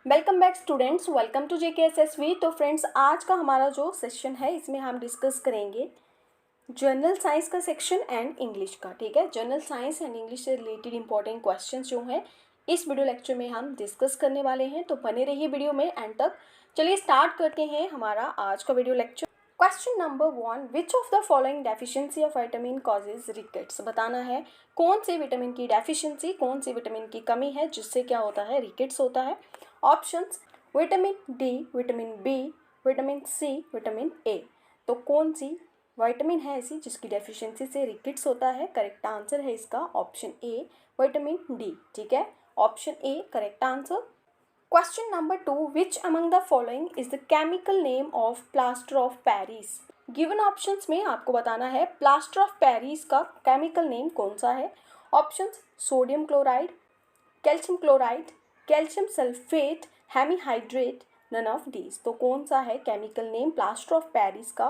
Welcome back students, welcome to JKSSV। तो friends, आज का हमारा जो सेशन है इसमें हम डिस्कस करेंगे जनरल साइंस का सेक्शन एंड इंग्लिश का। ठीक है, जनरल साइंस एंड इंग्लिश से रिलेटेड इंपॉर्टेंट क्वेश्चंस जो हैं इस वीडियो लेक्चर में हम डिस्कस करने वाले हैं। तो बने रहिए वीडियो में एंड तक। चलिए स्टार्ट करते हैं हमारा आज का video lecture. Question number 1, which of the following deficiency of vitamin causes rickets. बताना है कौन से विटामिन की डेफिशिएंसी, कौन सी विटामिन की कमी है जिससे क्या होता है, रिकेट्स होता है। Options vitamin D, vitamin B, vitamin C, vitamin A. तो कौन सी विटामिन है ऐसी जिसकी डेफिशिएंसी से रिकेट्स होता है? करेक्ट आंसर है इसका ऑप्शन ए, विटामिन डी। ठीक है, option A correct answer. Question number 2, which among the following is the chemical name of plaster of Paris. Given options में आपको बताना है प्लास्टर ऑफ पेरिस का केमिकल नेम कौन सा है। Options sodium chloride, calcium chloride, calcium sulphate, hemihydrate, none of these. तो कौन सा है chemical name plaster of Paris का?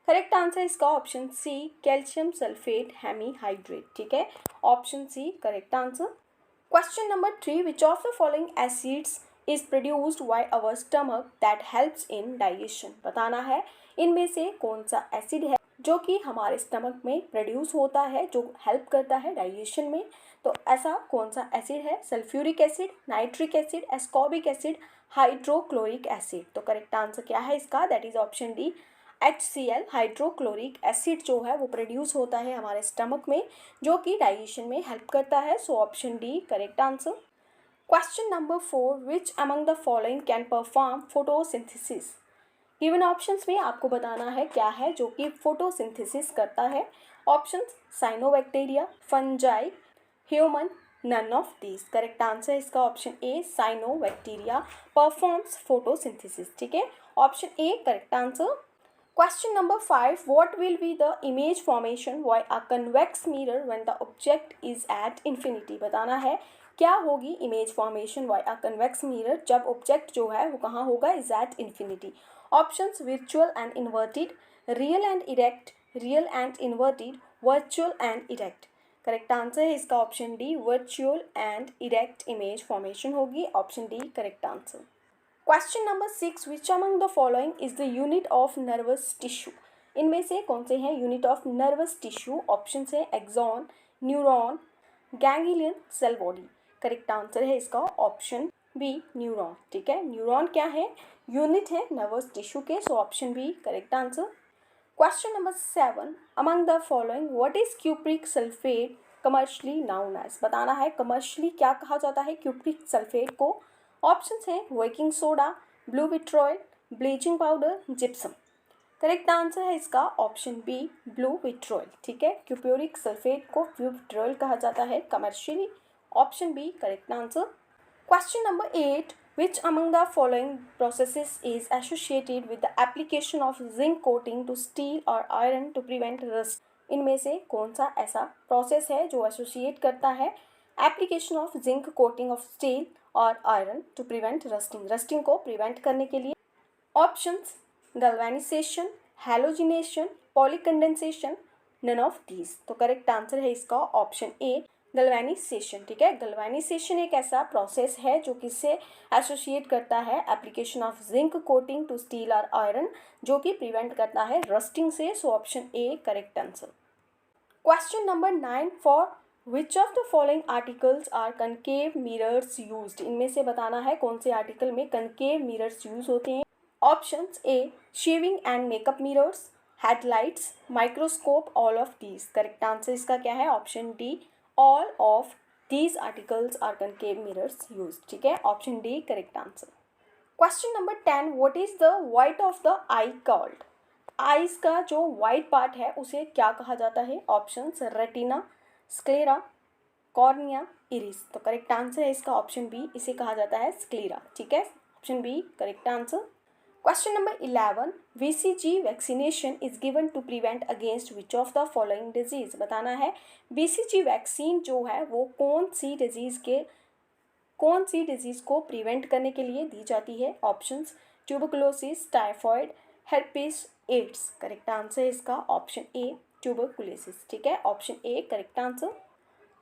करेक्ट आंसर इसका option C, calcium sulphate hemihydrate. ठीक है, option C correct answer. Question number 3, which of the following acids is produced by our stomach that helps in digestion. बताना है इनमें से कौन सा एसिड है जो कि हमारे स्टमक में प्रोड्यूस होता है, जो हेल्प करता है डाइजेशन में। तो ऐसा कौन सा एसिड है? Sulphuric acid, nitric acid, ascorbic acid, hydrochloric acid. तो करेक्ट आंसर क्या है इसका? That is option D, HCl hydrochloric acid जो है वो प्रोड्यूस होता है हमारे स्टमक में, जो कि डाइजेशन में हेल्प करता है। So option D correct answer. Question number 4, which among the following can perform photosynthesis. Given options में आपको बताना है क्या है जो कि फोटोसिंथेसिस करता है। Options cyanobacteria, fungi, human, none of these. Correct answer है इसका option A, cyanobacteria performs photosynthesis. ठीक है, option A correct answer. Question number 5, what will be the image formation by a convex mirror when the object is at infinity। बताना है क्या होगी image formation by a convex mirror जब object जो है वो कहाँ होगा, is at infinity. Options virtual and inverted, real and erect, real and inverted, virtual and erect. Correct answer है इसका option D, virtual and erect image formation होगी। Option D correct answer. Question number 6, which among the following is the unit of nervous tissue. इनमें से कौन से हैं unit of nervous tissue? Option है axon, neuron, ganglion, cell body. Correct answer है इसका option B, neuron. ठीक है, न्यूरॉन क्या है? यूनिट है नर्वस टिश्यू के। So option B correct answer. Question number 7, among the following what is cupric sulphate commercially known as. बताना है कमर्शियली क्या कहा जाता है क्यूप्रिक सल्फेट को। ऑप्शंस हैं baking soda, blue vitriol, bleaching powder, gypsum. Correct answer है इसका ऑप्शन बी, ब्लू विट्रॉयल। ठीक है, क्यूप्रिक सल्फेट को ब्लू विट्रॉयल कहा जाता है commercially. Option B correct answer. Question number 8, which among the following processes is associated with the application of zinc coating to steel or iron to prevent rust। इनमें से कौन सा ऐसा process है जो एसोसिएट करता है application of zinc coating of steel और iron to prevent rusting, rusting को प्रिवेंट करने के लिए। Options galvanisation, halogenation, polycondensation, none of these. तो करेक्ट आंसर है इसका ऑप्शन ए, गैल्वेनाइजेशन। ठीक है, गैल्वेनाइजेशन एक ऐसा प्रोसेस है जो किससे एसोसिएट करता है application of zinc coating to steel और आयरन, जो कि प्रिवेंट करता है रस्टिंग से। So option A correct answer. Question number 9, for which of the following articles are concave mirrors used. इनमें से बताना है कौन से आर्टिकल में कनकेव मिरर्स यूज होते हैं। Options A, shaving and makeup mirrors, headlights, microscope, all of these. Correct answer इसका क्या है? Option D, all of these articles are concave mirrors use. ठीक है, option D correct answer. Question number 10, what is the white of the eye called. Eyes का जो white part है उसे क्या कहा जाता है? Options retina, sclera, cornea, iris. तो करेक्ट आंसर है इसका ऑप्शन बी, इसे कहा जाता है स्क्लेरा। ठीक है, option B correct answer. Question number 11, BCG vaccination is given to prevent against which of the following disease. बताना है BCG वैक्सीन जो है वो कौन सी डिजीज को प्रिवेंट करने के लिए दी जाती है। Options tuberculosis, typhoid, herpes, AIDS. Correct answer है इसका ऑप्शन ए, ट्यूबरकुलोसिस। ठीक है, option A correct answer.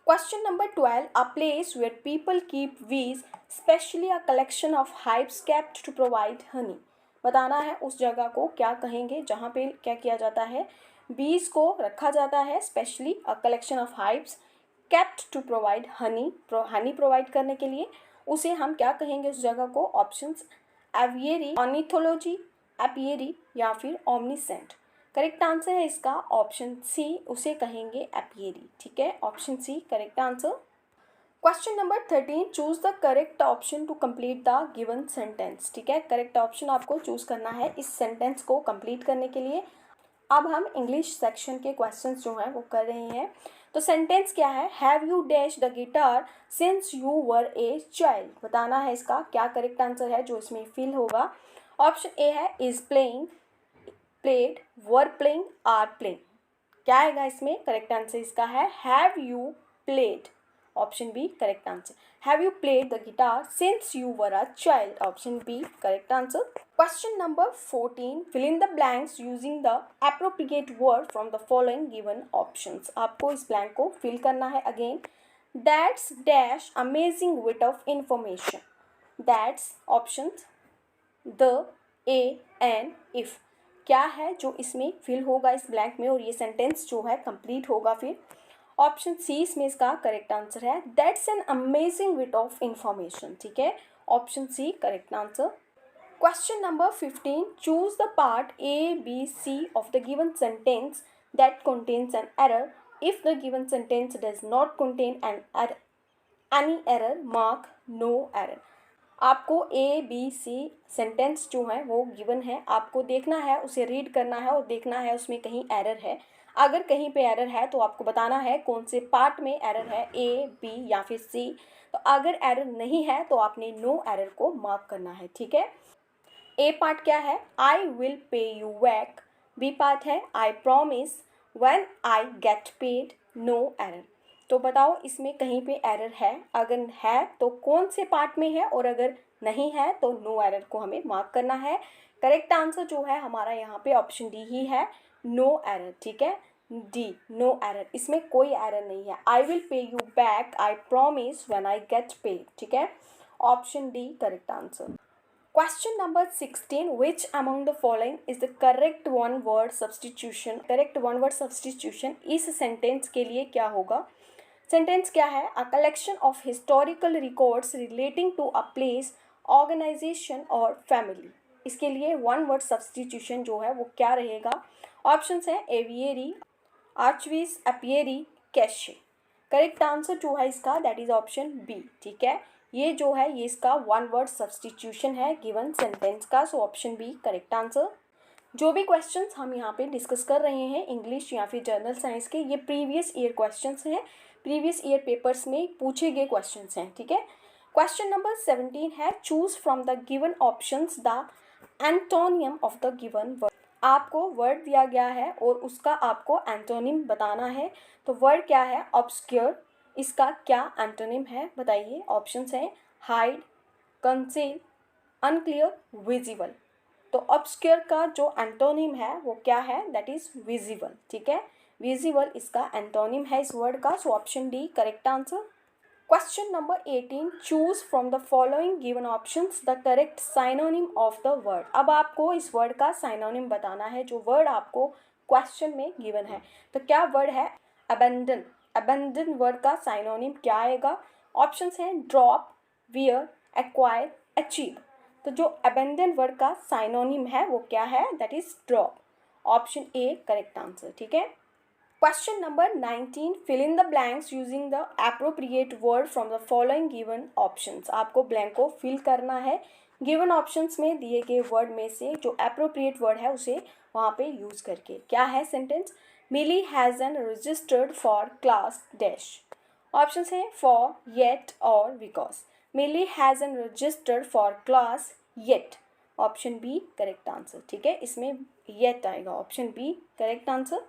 Question number 12, a place where people keep bees specially a collection of hives kept to provide honey. बताना है उस जगह को क्या कहेंगे जहाँ पे क्या किया जाता है, बीज को रखा जाता है, specially a collection of hives kept to provide honey, honey provide करने के लिए उसे हम क्या कहेंगे उस जगह को। ऑप्शंस एवियरी, ऑर्निथोलॉजी, एपियरी या फिर ओमनीसेंट। करेक्ट आंसर है इसका ऑप्शन सी, उसे कहेंगे एपियरी। ठीक है, option C correct answer. Question number 13, choose the correct option to complete the given sentence. ठीक है, करेक्ट ऑप्शन आपको चूज करना है इस सेंटेंस को कंप्लीट करने के लिए। अब हम इंग्लिश सेक्शन के क्वेश्चंस जो हैं वो कर रहे हैं। तो सेंटेंस क्या है, have you dash the guitar since you were a child. बताना है इसका क्या करेक्ट आंसर है जो इसमें फिल होगा। ऑप्शन ए है is playing, played, were playing, are playing. क्या आएगा इसमें, करेक्ट आंसर इसका है have you played. Option B correct answer, have you played the guitar since you were a child. Option B correct answer. Question number 14, fill in the blanks using the appropriate word from the following given options. आपको इस blank को fill करना है। Again, that's dash amazing bit of information. That's options the, A, and, if. क्या है जो इसमें fill होगा इस ब्लैंक में और ये सेंटेंस जो है कंप्लीट होगा फिर। ऑप्शन सी इसमें इसका करेक्ट आंसर है, that's an amazing bit of information. ठीक है, option C correct answer. Question number 15, choose the part A B C of the given sentence that contains an error. If the given sentence does not contain an error, any error, mark no error. आपको ए B सी sentence जो है वो given है, आपको देखना है, उसे read करना है और देखना है उसमें कहीं एरर है। अगर कहीं पे एरर है तो आपको बताना है कौन से पार्ट में एरर है, ए, बी या फिर सी। तो अगर एरर नहीं है तो आपने नो एरर को मार्क करना है। ठीक है, ए पार्ट क्या है, I will pay you back. B part है I promise when I get paid, no error. तो बताओ इसमें कहीं पे एरर है, अगर है तो कौन से पार्ट में है और अगर नहीं है तो नो एरर को हमें मार्क करना है। करेक्ट आंसर जो है हमारा यहाँ पे ऑप्शन डी ही है, नो एरर। ठीक है, डी, नो एरर, इसमें कोई एरर नहीं है। I will pay you back, I promise when I get paid. ठीक है, option D correct answer. Question number 16, which among the following is the correct one word substitution? Correct one word substitution इस sentence के लिए क्या होगा? Sentence क्या है? A collection of historical records relating to a place, organization or family. इसके लिए one word substitution जो है वो क्या रहेगा? Options है aviary, archives, apiary, cache. Correct answer जो है इसका दैट इज ऑप्शन बी। ठीक है, ये जो है ये इसका वन वर्ड सब्सटीट्यूशन है गिवन सेंटेंस का, so option B correct answer. जो भी क्वेश्चंस हम यहाँ पे डिस्कस कर रहे हैं इंग्लिश या फिर जनरल साइंस के, ये प्रीवियस ईयर क्वेश्चंस हैं, प्रीवियस ईयर पेपर्स में पूछे गए क्वेश्चंस हैं। ठीक है, क्वेश्चन नंबर 17 है, choose from the given options the antonym of the given word. आपको वर्ड दिया गया है और उसका आपको एंटोनिम बताना है। तो वर्ड क्या है, ऑब्सक्योर, इसका क्या एंटोनिम है बताइए। ऑप्शंस हैं हाइड, कंसील, अनक्लियर, विजिबल। तो ऑब्सक्योर का जो एंटोनिम है वो क्या है, दैट इज विजिबल। ठीक है, विजिबल इसका एंटोनिम है इस वर्ड का, so option D correct answer. Question number 18, choose from the following given options the correct synonym of the word. अब आपको इस वर्ड का साइनोनिम बताना है जो वर्ड आपको क्वेश्चन में गिवन है। तो क्या वर्ड है, अबेंडन। अबेंडन वर्ड का साइनोनिम क्या आएगा। ऑप्शंस हैं ड्रॉप, वियर, एक्वायर, अचीव। तो जो अबेंडन वर्ड का साइनोनिम है वो क्या है, that is drop. Option A correct answer. ठीक है, question number 19, fill in the blanks using the appropriate word from the following given options. आपको ब्लैंक को फिल करना है गिवन ऑप्शंस में दिए गए वर्ड में से जो एप्रोप्रिएट वर्ड है उसे वहाँ पे यूज करके। क्या है sentence, Milly hasn't registered for class dash. Options हैं फॉर, येट और because. Milly hasn't registered for class yet. Option B correct answer. ठीक है, इसमें येट आएगा, option B correct answer.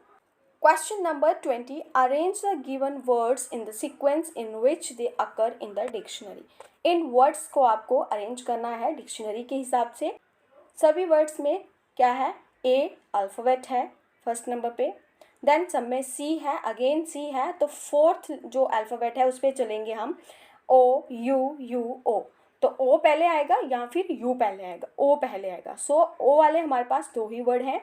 Question number 20, arrange the given words in the sequence in which they occur in the dictionary. In words को आपको arrange करना है dictionary के हिसाब से। सभी वर्ड्स में क्या है, ए अल्फ़ाबेट है फर्स्ट नंबर पे, देन सब में सी है, अगेन सी है, तो फोर्थ जो अल्फ़ाबेट है उस पर चलेंगे हम, ओ यू यू ओ। तो ओ पहले आएगा या फिर यू पहले आएगा? ओ पहले आएगा। सो ओ वाले हमारे पास दो ही वर्ड हैं,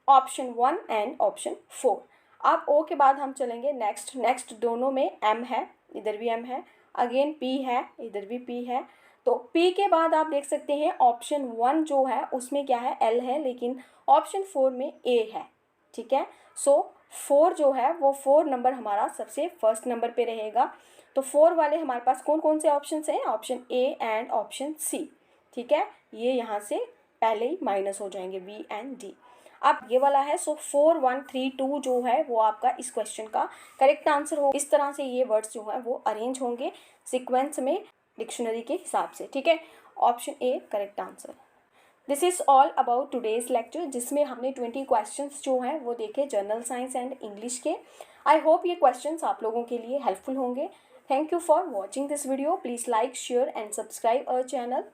ऑप्शन 1 एंड ऑप्शन 4। अब ओ के बाद हम चलेंगे नेक्स्ट दोनों में एम है, इधर भी एम है, अगेन पी है, इधर भी पी है। तो पी के बाद आप देख सकते हैं ऑप्शन 1 जो है उसमें क्या है, एल है, लेकिन ऑप्शन 4 में ए है, ठीक है। सो 4 जो है वो 4 नंबर हमारा सबसे फर्स्ट नंबर पे रहेगा। तो 4 वाले हमारे पास कौन कौन से ऑप्शन हैं, option A and option C, ठीक है। ये यहाँ से पहले ही माइनस हो जाएंगे, बी एंड डी। अब ये वाला है, सो 4 1 3 2 जो है वो आपका इस क्वेश्चन का करेक्ट आंसर हो। इस तरह से ये वर्ड्स जो है वो अरेंज होंगे सीक्वेंस में डिक्शनरी के हिसाब से, ठीक है। Option A correct answer. This is all about today's lecture, जिसमें हमने 20 क्वेश्चंस जो हैं वो देखे जनरल साइंस एंड इंग्लिश के। आई होप ये क्वेश्चंस आप लोगों के लिए हेल्पफुल होंगे। Thank you for watching this video. Please like, share and subscribe our channel.